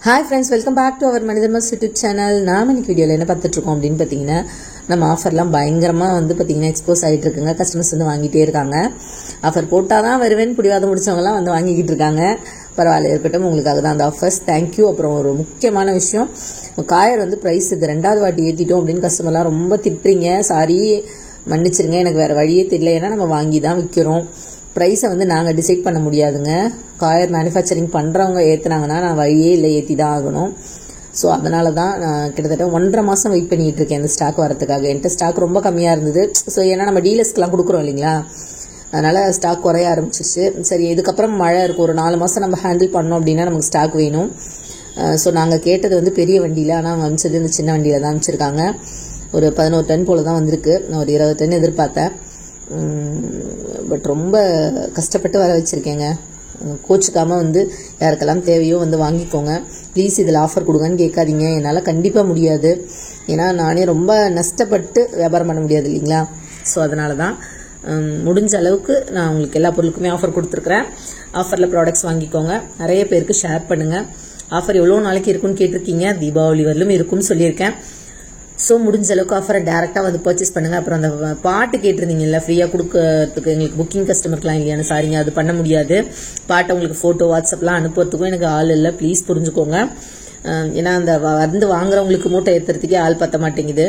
Hi friends, welcome back to our மனிதர்மஸ் YouTube channel. நாம் இன்னைக்கு வீடியோவில் என்ன பார்த்துட்ருக்கோம் அப்படின்னு பார்த்தீங்கன்னா, நம்ம ஆஃபர்லாம் பயங்கரமாக பார்த்தீங்கன்னா எக்ஸ்போஸ் ஆகிட்டு இருக்குங்க. கஸ்டமர்ஸ் வந்துட்டே இருக்காங்க. ஆஃபர் போட்டால் தான் வருவேன்னு பிடிவாதம் முடிச்சவங்கலாம் வாங்கிக்கிட்டு இருக்காங்க. பரவாயில்ல, இருக்கட்டும், உங்களுக்காக தான் அந்த ஆஃபர்ஸ். தேங்க்யூ. அப்புறம் ஒரு முக்கியமான விஷயம், காயர் ப்ரைஸ் இது 2வது வாட்டி ஏற்றிட்டோம் அப்படின்னு கஸ்டமர்லாம் ரொம்ப திட்டுறீங்க. சாரி, மன்னிச்சிருங்க, எனக்கு வேறு வழியே தெரியல. ஏன்னா நம்ம வாங்கி தான் விற்கிறோம். ப்ரைஸை நாங்கள் டிசைட் பண்ண முடியாதுங்க. காயர் மேனுஃபேக்சரிங் பண்ணுறவங்க ஏற்றுனாங்கன்னா நான் வழியே இல்லை, ஏற்றி தான் ஆகணும். ஸோ அதனால தான் நான் கிட்டத்தட்ட 1.5 மாதம் வெயிட் பண்ணிகிட்டு இருக்கேன் இந்த ஸ்டாக் வரதுக்காக. என்கிட்ட ஸ்டாக் ரொம்ப கம்மியாக இருந்தது. ஸோ ஏன்னா நம்ம டீலர்ஸ்க்கெலாம் கொடுக்குறோம் இல்லைங்களா, அதனால் ஸ்டாக் குறைய ஆரம்பிச்சிச்சு. சரி, இதுக்கப்புறம் மழை இருக்கும், ஒரு 4 மாதம் நம்ம ஹேண்டில் பண்ணோம் அப்படின்னா நமக்கு ஸ்டாக் வேணும். ஸோ நாங்கள் கேட்டது பெரிய வண்டியில், ஆனால் அவங்க அனுப்பிச்சது இந்த சின்ன வண்டியில் தான் அனுப்பிச்சிருக்காங்க. ஒரு 11 டன் போல் தான் வந்திருக்கு. நான் ஒரு 20 டன் எதிர்பார்த்தேன். பட் ரொம்ப கஷ்டப்பட்டு வர வச்சுருக்கேங்க. கோச்சுக்காமல் யாருக்கெல்லாம் தேவையோ வாங்கிக்கோங்க ப்ளீஸ். இதில் ஆஃபர் கொடுங்கன்னு கேட்காதீங்க, என்னால் கண்டிப்பாக முடியாது. ஏன்னா நானே ரொம்ப நஷ்டப்பட்டு வியாபாரம் பண்ண முடியாது இல்லைங்களா. ஸோ அதனால தான் முடிஞ்ச அளவுக்கு நான் உங்களுக்கு எல்லா பொருளுக்குமே ஆஃபர் கொடுத்துருக்குறேன். ஆஃபரில் ப்ராடக்ட்ஸ் வாங்கிக்கோங்க. நிறைய பேருக்கு ஷேர் பண்ணுங்கள். ஆஃபர் எவ்வளோ நாளைக்கு இருக்குன்னு கேட்டிருக்கீங்க. தீபாவளி வரலும் இருக்குன்னு சொல்லியிருக்கேன். ஸோ முடிஞ்ச அளவுக்கு ஆஃபரை டேரெக்டாக பர்ச்சேஸ் பண்ணுங்கள். அப்புறம் அந்த பாட்டு கேட்டிருந்தீங்கல்ல, ஃப்ரீயாக கொடுக்கறதுக்கு எங்களுக்கு புக்கிங் கஸ்டமருக்குலாம் இல்லையானு, சாரிங்க, அது பண்ண முடியாது. பாட்டை உங்களுக்கு ஃபோட்டோ வாட்ஸ்அப்லாம் அனுப்புறதுக்கும் எனக்கு ஆள் இல்லை, ப்ளீஸ் புரிஞ்சுக்கோங்க. ஏன்னா அந்த வாங்குறவங்களுக்கு மூட்டை ஏற்றுறதுக்கே ஆள் பற்ற மாட்டேங்குது.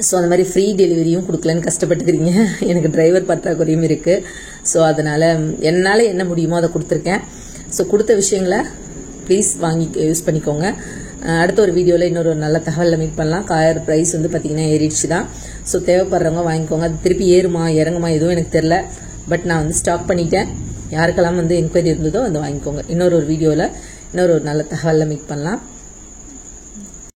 ஸோ அந்த மாதிரி ஃப்ரீ டெலிவரியும் கொடுக்கலன்னு கஷ்டப்பட்டுக்கிறீங்க. எனக்கு டிரைவர் பற்றாக்குறையும் இருக்குது. ஸோ அதனால் என்னால் என்ன முடியுமோ அதை கொடுத்துருக்கேன். ஸோ கொடுத்த விஷயங்களை ப்ளீஸ் வாங்கி யூஸ் பண்ணிக்கோங்க. அடுத்த ஒரு வீடியோவில் இன்னொரு நல்ல தகவலில் மீட் பண்ணலாம். காயர் ப்ரைஸ் பார்த்தீங்கன்னா ஏறிடுச்சு தான். ஸோ தேவைப்படுறவங்க வாங்கிக்கோங்க. அது திருப்பி ஏறுமா இறங்குமா எதுவும் எனக்கு தெரில. பட் நான் ஸ்டாக் பண்ணிட்டேன். யாருக்கெல்லாம் என்கொயரி இருந்ததோ வாங்கிக்கோங்க. இன்னொரு வீடியோவில் இன்னொரு நல்ல தகவலில் மீட் பண்ணலாம்.